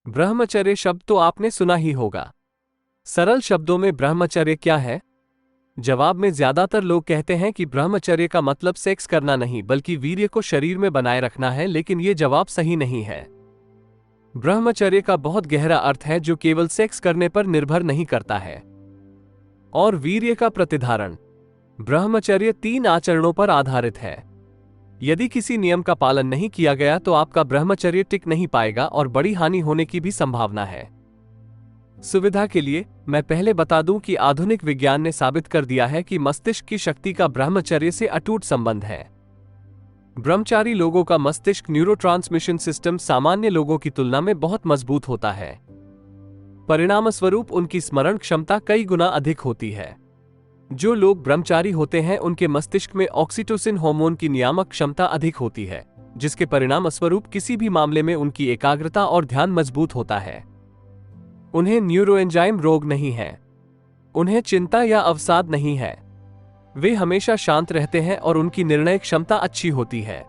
ब्रह्मचर्य शब्द तो आपने सुना ही होगा। सरल शब्दों में ब्रह्मचर्य क्या है? जवाब में ज्यादातर लोग कहते हैं कि ब्रह्मचर्य का मतलब सेक्स करना नहीं बल्कि वीर्य को शरीर में बनाए रखना है, लेकिन यह जवाब सही नहीं है। ब्रह्मचर्य का बहुत गहरा अर्थ है जो केवल सेक्स करने पर निर्भर नहीं करता है। और वीर्य का प्रतिधारण। ब्रह्मचर्य 3 आचरणों पर आधारित है। यदि किसी नियम का पालन नहीं किया गया तो आपका ब्रह्मचर्य टिक नहीं पाएगा और बड़ी हानि होने की भी संभावना है। सुविधा के लिए मैं पहले बता दूं कि आधुनिक विज्ञान ने साबित कर दिया है कि मस्तिष्क की शक्ति का ब्रह्मचर्य से अटूट संबंध है। ब्रह्मचारी लोगों का मस्तिष्क न्यूरोट्रांसमिशन सिस्टम सामान्य लोगों की तुलना में बहुत मजबूत होता है। परिणामस्वरूप उनकी स्मरण क्षमता कई गुना अधिक होती है। जो लोग ब्रह्मचारी होते हैं उनके मस्तिष्क में ऑक्सीटोसिन हार्मोन की नियामक क्षमता अधिक होती है, जिसके परिणामस्वरूप किसी भी मामले में उनकी एकाग्रता और ध्यान मजबूत होता है। उन्हें न्यूरोएंजाइम रोग नहीं है। उन्हें चिंता या अवसाद नहीं है। वे हमेशा शांत रहते हैं और उनकी निर्णय क्षमता अच्छी होती है।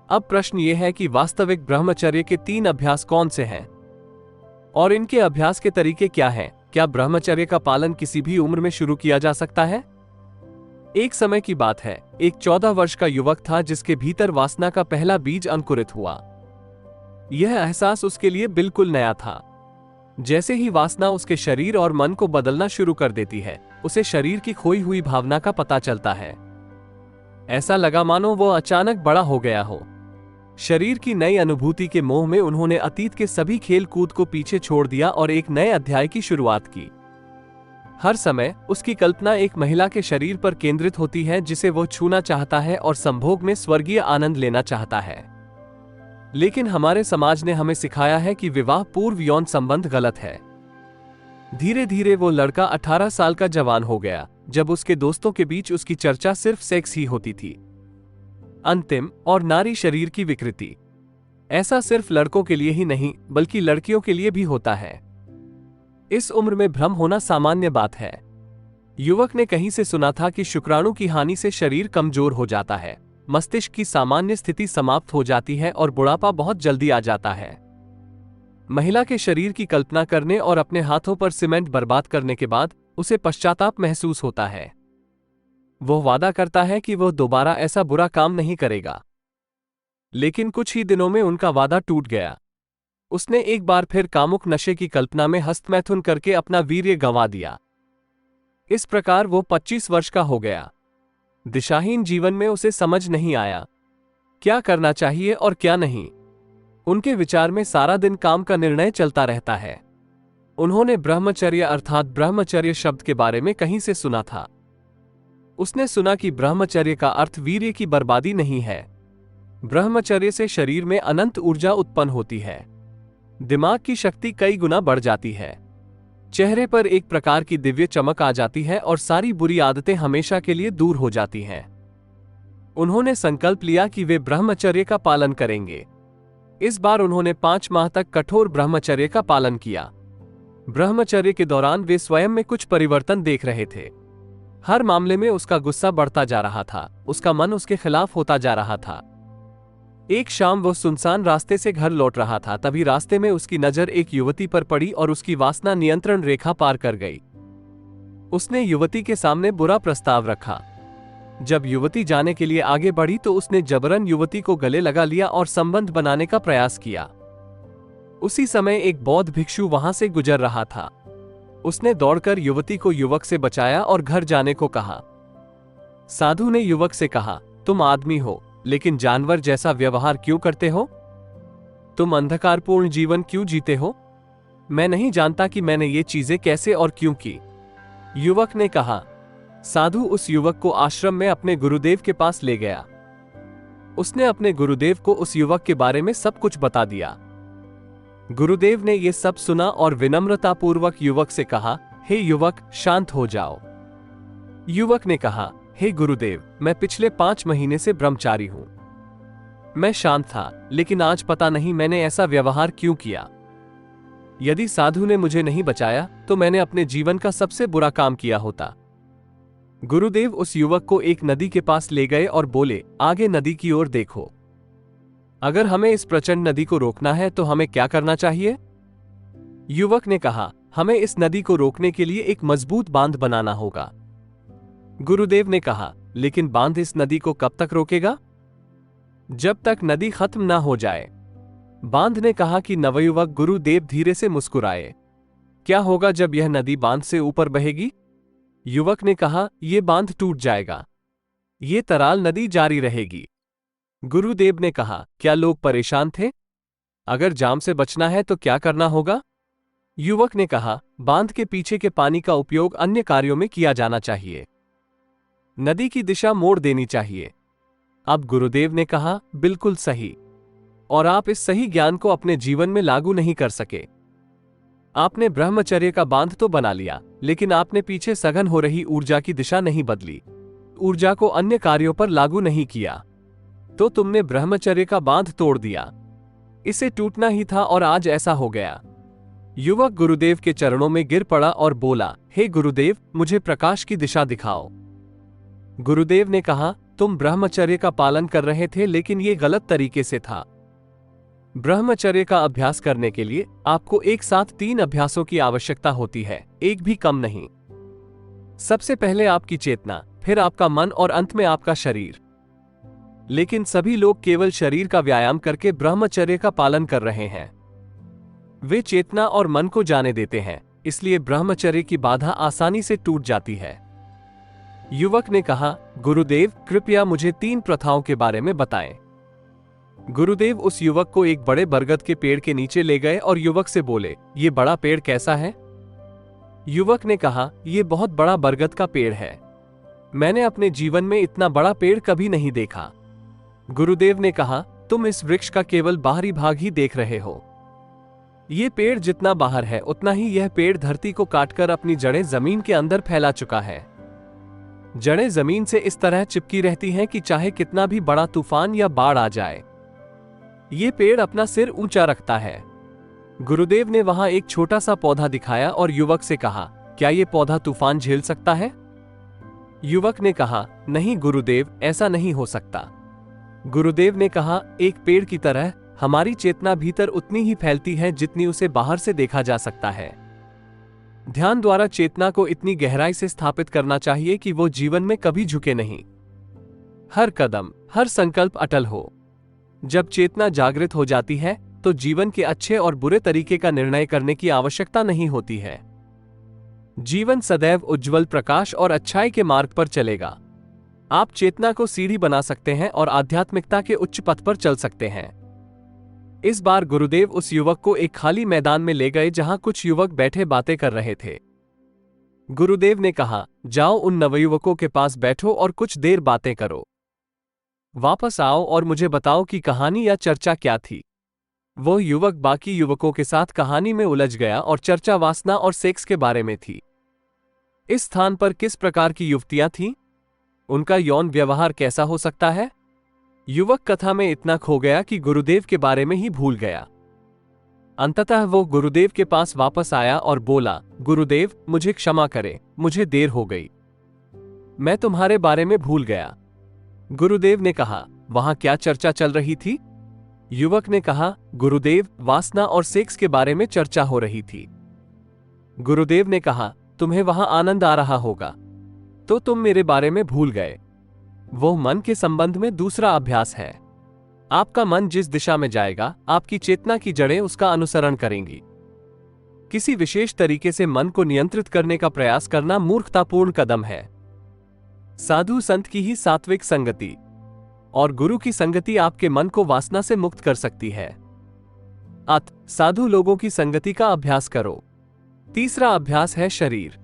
अब प्रश्न यह है कि वास्तविक ब्रह्मचर्य के 3 अभ्यास कौन से हैं और इनके अभ्यास के तरीके क्या हैं? क्या ब्रह्मचर्य का पालन किसी भी उम्र में शुरू किया जा सकता है? एक समय की बात है, एक 14 वर्ष का युवक था जिसके भीतर वासना का पहला बीज अंकुरित हुआ। यह एहसास उसके लिए बिल्कुल नया था। जैसे ही वासना उसके शरीर और मन को बदलना शुरू कर देती है, उसे शरीर की खोई हुई भावना का पता चलता है। ऐसा लगा मानो वो अचानक बड़ा हो गया हो। शरीर की नई अनुभूति के मोह में उन्होंने अतीत के सभी खेल कूद को पीछे छोड़ दिया और एक नए अध्याय की शुरुआत की। हर समय उसकी कल्पना एक महिला के शरीर पर केंद्रित होती है जिसे वो छूना चाहता है और संभोग में स्वर्गीय आनंद लेना चाहता है। लेकिन हमारे समाज ने हमें सिखाया है कि विवाह पूर्व यौन संबंध गलत है। धीरे धीरे वो लड़का 18 साल का जवान हो गया, जब उसके दोस्तों के बीच उसकी चर्चा सिर्फ सेक्स ही होती थी। अंतिम और नारी शरीर की विकृति। ऐसा सिर्फ लड़कों के लिए ही नहीं बल्कि लड़कियों के लिए भी होता है। इस उम्र में भ्रम होना सामान्य बात है। युवक ने कहीं से सुना था कि शुक्राणु की हानि से शरीर कमजोर हो जाता है, मस्तिष्क की सामान्य स्थिति समाप्त हो जाती है और बुढ़ापा बहुत जल्दी आ जाता है। महिला के शरीर की कल्पना करने और अपने हाथों पर सीमेंट बर्बाद करने के बाद उसे पश्चाताप महसूस होता है। वह वादा करता है कि वह दोबारा ऐसा बुरा काम नहीं करेगा। लेकिन कुछ ही दिनों में उनका वादा टूट गया। उसने एक बार फिर कामुक नशे की कल्पना में हस्तमैथुन करके अपना वीर्य गंवा दिया। इस प्रकार वो 25 वर्ष का हो गया। दिशाहीन जीवन में उसे समझ नहीं आया क्या करना चाहिए और क्या नहीं। उनके विचार में सारा दिन काम का निर्णय चलता रहता है। उन्होंने ब्रह्मचर्य अर्थात ब्रह्मचर्य शब्द के बारे में कहीं से सुना था। उसने सुना कि ब्रह्मचर्य का अर्थ वीर्य की बर्बादी नहीं है। ब्रह्मचर्य से शरीर में अनंत ऊर्जा उत्पन्न होती है। दिमाग की शक्ति कई गुना बढ़ जाती है। चेहरे पर एक प्रकार की दिव्य चमक आ जाती है और सारी बुरी आदतें हमेशा के लिए दूर हो जाती हैं। उन्होंने संकल्प लिया कि वे ब्रह्मचर्य का पालन करेंगे। इस बार उन्होंने 5 माह तक कठोर ब्रह्मचर्य का पालन किया। ब्रह्मचर्य के दौरान वे स्वयं में कुछ परिवर्तन देख रहे थे। हर मामले में उसका गुस्सा बढ़ता जा रहा था, उसका मन उसके खिलाफ होता जा रहा था। एक शाम वह सुनसान रास्ते से घर लौट रहा था, तभी रास्ते में उसकी नजर एक युवती पर पड़ी और उसकी वासना नियंत्रण रेखा पार कर गई। उसने युवती के सामने बुरा प्रस्ताव रखा। जब युवती जाने के लिए आगे बढ़ी तो उसने जबरन युवती को गले लगा लिया और संबंध बनाने का प्रयास किया। उसी समय एक बौद्ध भिक्षु वहां से गुजर रहा था। उसने दौड़कर युवती को युवक से बचाया और घर जाने को कहा। साधु ने युवक से कहा, तुम आदमी हो लेकिन जानवर जैसा व्यवहार क्यों करते हो? तुम अंधकारपूर्ण जीवन क्यों जीते हो? मैं नहीं जानता कि मैंने ये चीजें कैसे और क्यों की। युवक ने कहा। साधु उस युवक को आश्रम में अपने गुरुदेव के पास ले गया। उसने अपने गुरुदेव को उस युवक के बारे में सब कुछ बता दिया। गुरुदेव ने यह सब सुना और विनम्रतापूर्वक युवक से कहा, हे युवक, शांत हो जाओ। युवक ने कहा, हे गुरुदेव, मैं पिछले 5 महीने से ब्रह्मचारी हूं। मैं शांत था, लेकिन आज पता नहीं मैंने ऐसा व्यवहार क्यों किया। यदि साधु ने मुझे नहीं बचाया तो मैंने अपने जीवन का सबसे बुरा काम किया होता। गुरुदेव उस युवक को एक नदी के पास ले गए और बोले, आगे नदी की ओर देखो। अगर हमें इस प्रचंड नदी को रोकना है तो हमें क्या करना चाहिए? युवक ने कहा, हमें इस नदी को रोकने के लिए एक मजबूत बांध बनाना होगा। गुरुदेव ने कहा, लेकिन बांध इस नदी को कब तक रोकेगा? जब तक नदी खत्म ना हो जाए। बांध ने कहा कि नवयुवक गुरुदेव धीरे से मुस्कुराए। क्या होगा जब यह नदी बांध से ऊपर बहेगी? युवक ने कहा, यह बांध टूट जाएगा। ये तराल नदी जारी रहेगी। गुरुदेव ने कहा, क्या लोग परेशान थे? अगर जाम से बचना है तो क्या करना होगा? युवक ने कहा, बांध के पीछे के पानी का उपयोग अन्य कार्यों में किया जाना चाहिए। नदी की दिशा मोड़ देनी चाहिए। अब गुरुदेव ने कहा, बिल्कुल सही। और आप इस सही ज्ञान को अपने जीवन में लागू नहीं कर सके। आपने ब्रह्मचर्य का बांध तो बना लिया, लेकिन आपने पीछे सघन हो रही ऊर्जा की दिशा नहीं बदली, ऊर्जा को अन्य कार्यों पर लागू नहीं किया। तो तुमने ब्रह्मचर्य का बांध तोड़ दिया। इसे टूटना ही था और आज ऐसा हो गया। युवक गुरुदेव के चरणों में गिर पड़ा और बोला, हे गुरुदेव, मुझे प्रकाश की दिशा दिखाओ। गुरुदेव ने कहा, तुम ब्रह्मचर्य का पालन कर रहे थे, लेकिन यह गलत तरीके से था। ब्रह्मचर्य का अभ्यास करने के लिए आपको एक साथ 3 अभ्यासों की आवश्यकता होती है, एक भी कम नहीं। सबसे पहले आपकी चेतना, फिर आपका मन और अंत में आपका शरीर। लेकिन सभी लोग केवल शरीर का व्यायाम करके ब्रह्मचर्य का पालन कर रहे हैं। वे चेतना और मन को जाने देते हैं, इसलिए ब्रह्मचर्य की बाधा आसानी से टूट जाती है। युवक ने कहा, गुरुदेव, कृपया मुझे 3 प्रथाओं के बारे में बताएं। गुरुदेव उस युवक को एक बड़े बरगद के पेड़ के नीचे ले गए और युवक से बोले, ये बड़ा पेड़ कैसा है? युवक ने कहा, यह बहुत बड़ा बरगद का पेड़ है। मैंने अपने जीवन में इतना बड़ा पेड़ कभी नहीं देखा। गुरुदेव ने कहा, तुम इस वृक्ष का केवल बाहरी भाग ही देख रहे हो। यह पेड़ जितना बाहर है, उतना ही यह पेड़ धरती को काटकर अपनी जड़ें जमीन के अंदर फैला चुका है। जड़ें जमीन से इस तरह चिपकी रहती हैं कि चाहे कितना भी बड़ा तूफान या बाढ़ आ जाए, ये पेड़ अपना सिर ऊंचा रखता है। गुरुदेव ने वहां एक छोटा सा पौधा दिखाया और युवक से कहा, क्या यह पौधा तूफान झेल सकता है? युवक ने कहा, नहीं गुरुदेव, ऐसा नहीं हो सकता। गुरुदेव ने कहा, एक पेड़ की तरह हमारी चेतना भीतर उतनी ही फैलती है जितनी उसे बाहर से देखा जा सकता है। ध्यान द्वारा चेतना को इतनी गहराई से स्थापित करना चाहिए कि वो जीवन में कभी झुके नहीं। हर कदम, हर संकल्प अटल हो। जब चेतना जागृत हो जाती है तो जीवन के अच्छे और बुरे तरीके का निर्णय करने की आवश्यकता नहीं होती है। जीवन सदैव उज्जवल प्रकाश और अच्छाई के मार्ग पर चलेगा। आप चेतना को सीढ़ी बना सकते हैं और आध्यात्मिकता के उच्च पथ पर चल सकते हैं। इस बार गुरुदेव उस युवक को एक खाली मैदान में ले गए जहां कुछ युवक बैठे बातें कर रहे थे। गुरुदेव ने कहा, जाओ उन नवयुवकों के पास बैठो और कुछ देर बातें करो। वापस आओ और मुझे बताओ कि कहानी या चर्चा क्या थी। वो युवक बाकी युवकों के साथ कहानी में उलझ गया और चर्चा वासना और सेक्स के बारे में थी। इस स्थान पर किस प्रकार की युवतियां थीं? उनका यौन व्यवहार कैसा हो सकता है? युवक कथा में इतना खो गया कि गुरुदेव के बारे में ही भूल गया। अंततः वो गुरुदेव के पास वापस आया और बोला, गुरुदेव, मुझे क्षमा करें, मुझे देर हो गई। मैं तुम्हारे बारे में भूल गया। गुरुदेव ने कहा, वहां क्या चर्चा चल रही थी? युवक ने कहा, गुरुदेव, वासना और सेक्स के बारे में चर्चा हो रही थी। गुरुदेव ने कहा, तुम्हें वहां आनंद आ रहा होगा, तो तुम मेरे बारे में भूल गए। वो मन के संबंध में दूसरा अभ्यास है। आपका मन जिस दिशा में जाएगा, आपकी चेतना की जड़ें उसका अनुसरण करेंगी। किसी विशेष तरीके से मन को नियंत्रित करने का प्रयास करना मूर्खतापूर्ण कदम है। साधु संत की ही सात्विक संगति और गुरु की संगति आपके मन को वासना से मुक्त कर सकती है। साधु लोगों की संगति का अभ्यास करो। तीसरा अभ्यास है शरीर।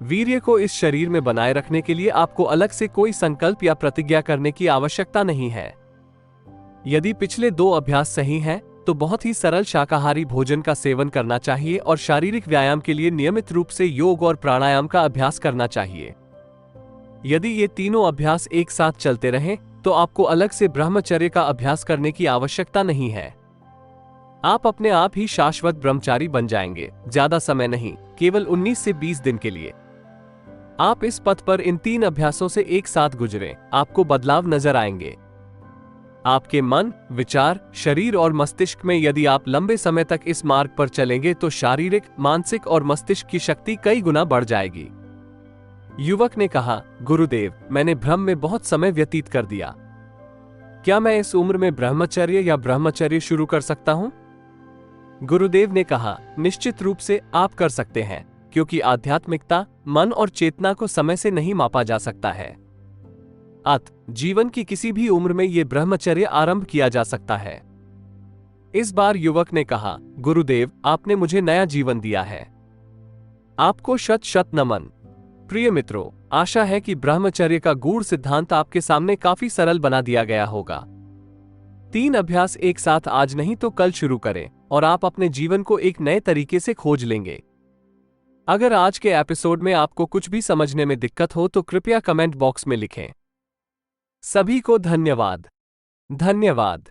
वीर्य को इस शरीर में बनाए रखने के लिए आपको अलग से कोई संकल्प या प्रतिज्ञा करने की आवश्यकता नहीं है। यदि पिछले 2 अभ्यास सही हैं, तो बहुत ही सरल शाकाहारी भोजन का सेवन करना चाहिए और शारीरिक व्यायाम के लिए नियमित रूप से योग और प्राणायाम का अभ्यास करना चाहिए। यदि ये तीनों अभ्यास एक साथ चलते रहें, तो आपको अलग से ब्रह्मचर्य का अभ्यास करने की आवश्यकता नहीं है। आप अपने आप ही शाश्वत ब्रह्मचारी बन जाएंगे। ज्यादा समय नहीं, केवल 19 से 20 दिन के लिए। आप इस पथ पर इन 3 अभ्यासों से एक साथ गुजरें, आपको बदलाव नजर आएंगे। आपके मन, विचार, शरीर और मस्तिष्क में यदि आप लंबे समय तक इस मार्ग पर चलेंगे तो शारीरिक, मानसिक और मस्तिष्क की शक्ति कई गुना बढ़ जाएगी। युवक ने कहा, गुरुदेव, मैंने भ्रम में बहुत समय व्यतीत कर दिया। क्या मैं इस उम्र में ब्रह्मचर्य या ब्रह्मचर्य शुरू कर सकता हूं? गुरुदेव ने कहा, निश्चित रूप से आप कर सकते हैं, क्योंकि आध्यात्मिकता, मन और चेतना को समय से नहीं मापा जा सकता है। जीवन की किसी भी उम्र में यह ब्रह्मचर्य आरंभ किया जा सकता है। इस बार युवक ने कहा, गुरुदेव, आपने मुझे नया जीवन दिया है। आपको शत शत नमन। प्रिय मित्रों, आशा है कि ब्रह्मचर्य का गूढ़ सिद्धांत आपके सामने काफी सरल बना दिया गया होगा। 3 अभ्यास एक साथ आज नहीं तो कल शुरू करें और आप अपने जीवन को एक नए तरीके से खोज लेंगे। अगर आज के एपिसोड में आपको कुछ भी समझने में दिक्कत हो तो कृपया कमेंट बॉक्स में लिखें। सभी को धन्यवाद। धन्यवाद।